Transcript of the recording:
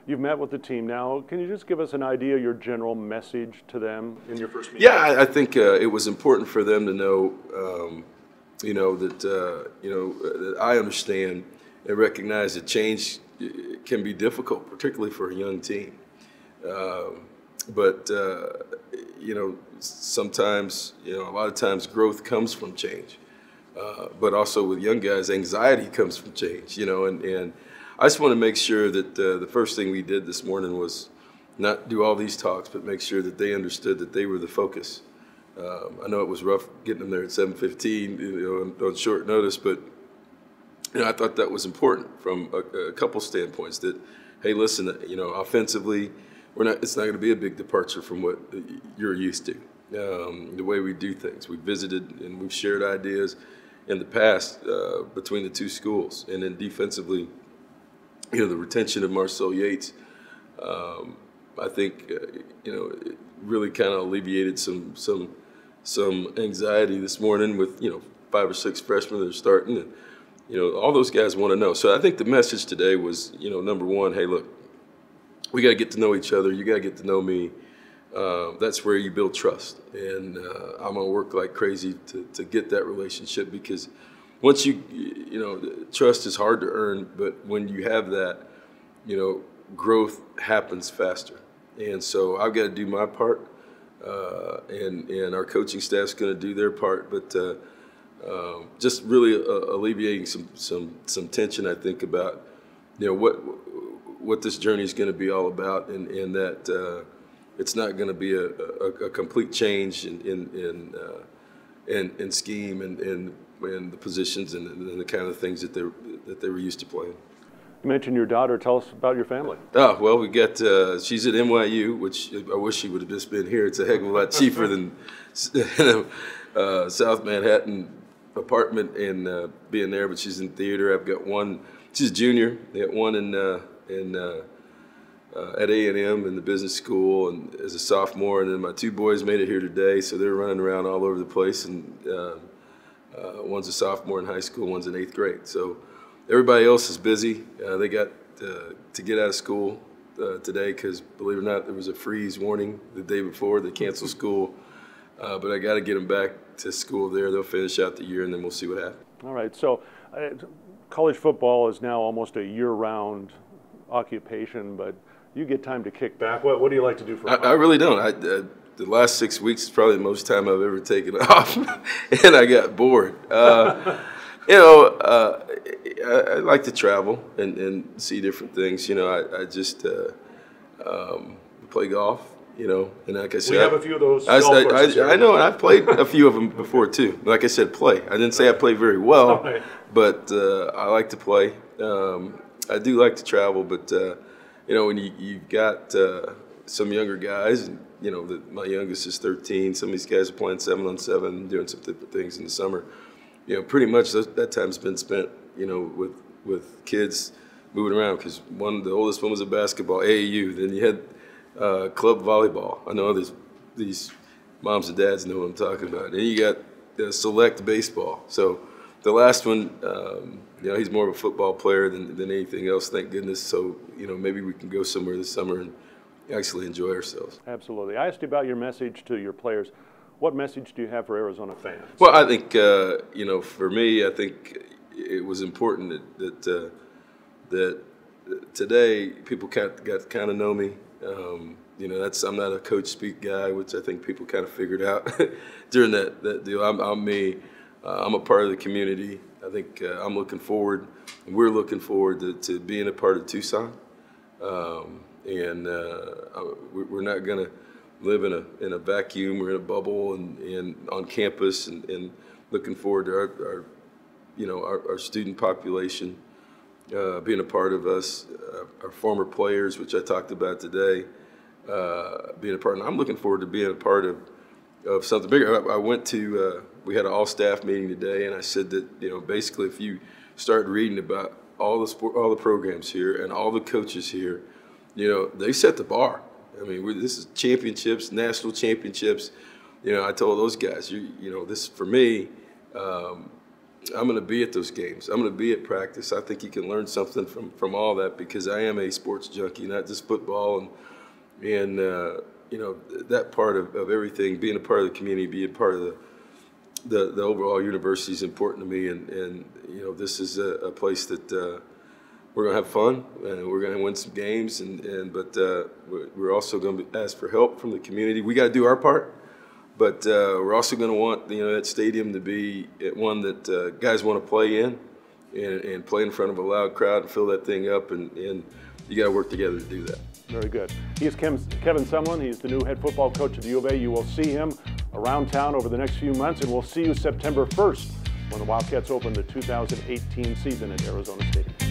You've met with the team now. Can you just give us an idea of your general message to them in your first meeting? Yeah, I think it was important for them to know, that I understand and recognize that change can be difficult, particularly for a young team. But sometimes, a lot of times growth comes from change. But also with young guys, anxiety comes from change, and I just want to make sure that the first thing we did this morning was not do all these talks, but make sure that they understood that they were the focus. I know it was rough getting them there at 7:15, on short notice, but I thought that was important from a couple standpoints. That, hey, listen, offensively, it's not going to be a big departure from what you're used to. The way we do things, we visited and we've shared ideas in the past between the two schools, and then defensively, the retention of Marcel Yates, I think, it really kind of alleviated some anxiety this morning with 5 or 6 freshmen that are starting, and all those guys want to know. So I think the message today was, number one, hey, look, we got to get to know each other. You got to get to know me. That's where you build trust, and I'm gonna work like crazy to get that relationship, because once trust is hard to earn, but when you have that, growth happens faster. And so I've got to do my part, and our coaching staff's going to do their part. But just really alleviating some tension, I think, about what this journey is going to be all about, and that it's not going to be a complete change in scheme and the positions and the kind of things that they were used to playing. You mentioned your daughter. Tell us about your family. Oh, well, we got she's at NYU, which I wish she would have just been here. It's a heck of a lot cheaper than South Manhattan apartment and being there. But she's in theater. I've got one. She's a junior. I got one at A&M in the business school, and as a sophomore. And then my 2 boys made it here today, so they're running around all over the place. And one's a sophomore in high school, one's in 8th grade. So everybody else is busy. They got to get out of school today because, believe it or not, there was a freeze warning the day before. They canceled school. But I got to get them back to school there. They'll finish out the year, and then we'll see what happens. All right. So college football is now almost a year-round occupation, but you get time to kick back. What do you like to do for fun? I really don't. The last 6 weeks is probably the most time I've ever taken off, and I got bored. I like to travel and see different things. I just play golf. And like I said, we have a few of those. I know, and I've played a few of them before too. Like I said, play. I didn't say I play very well, right, but I like to play. I do like to travel, but when you've got some younger guys, and my youngest is 13. Some of these guys are playing 7-on-7, doing some different things in the summer. Pretty much that time's been spent, with kids moving around, because the oldest one was a basketball, AAU. Then you had club volleyball. I know these moms and dads know what I'm talking about. And you got select baseball. So the last one, he's more of a football player than anything else, thank goodness. So, maybe we can go somewhere this summer and actually enjoy ourselves. Absolutely. I asked you about your message to your players. What message do you have for Arizona fans? Well, I think, for me, I think it was important that today people got to kind of know me. I'm not a coach speak guy, which I think people kind of figured out during that deal. I'm me. I'm a part of the community. I think I'm looking forward, and we're looking forward to being a part of Tucson. We're not going to live in a vacuum or in a bubble and on campus, and looking forward to our student population being a part of us, our former players, which I talked about today, being a part. And I'm looking forward to being a part of something bigger. I went to we had an all-staff meeting today, and I said that basically if you start reading about all the programs here and all the coaches here, they set the bar. I mean, this is championships, national championships. I told those guys, this for me. I'm going to be at those games. I'm going to be at practice. I think you can learn something from all that, because I am a sports junkie, not just football and you know, that part of everything. Being a part of the community, being part of the overall university is important to me, and you know, this is a place that we're going to have fun, and we're going to win some games, but we're also going to ask for help from the community. We got to do our part. But we're also going to want, you know, that stadium to be one that guys want to play in and play in front of a loud crowd and fill that thing up, and you got to work together to do that. Very good. He is Kevin Sumlin. He's the new head football coach at the U of A. You will see him around town over the next few months, and we'll see you September 1st when the Wildcats open the 2018 season at Arizona Stadium.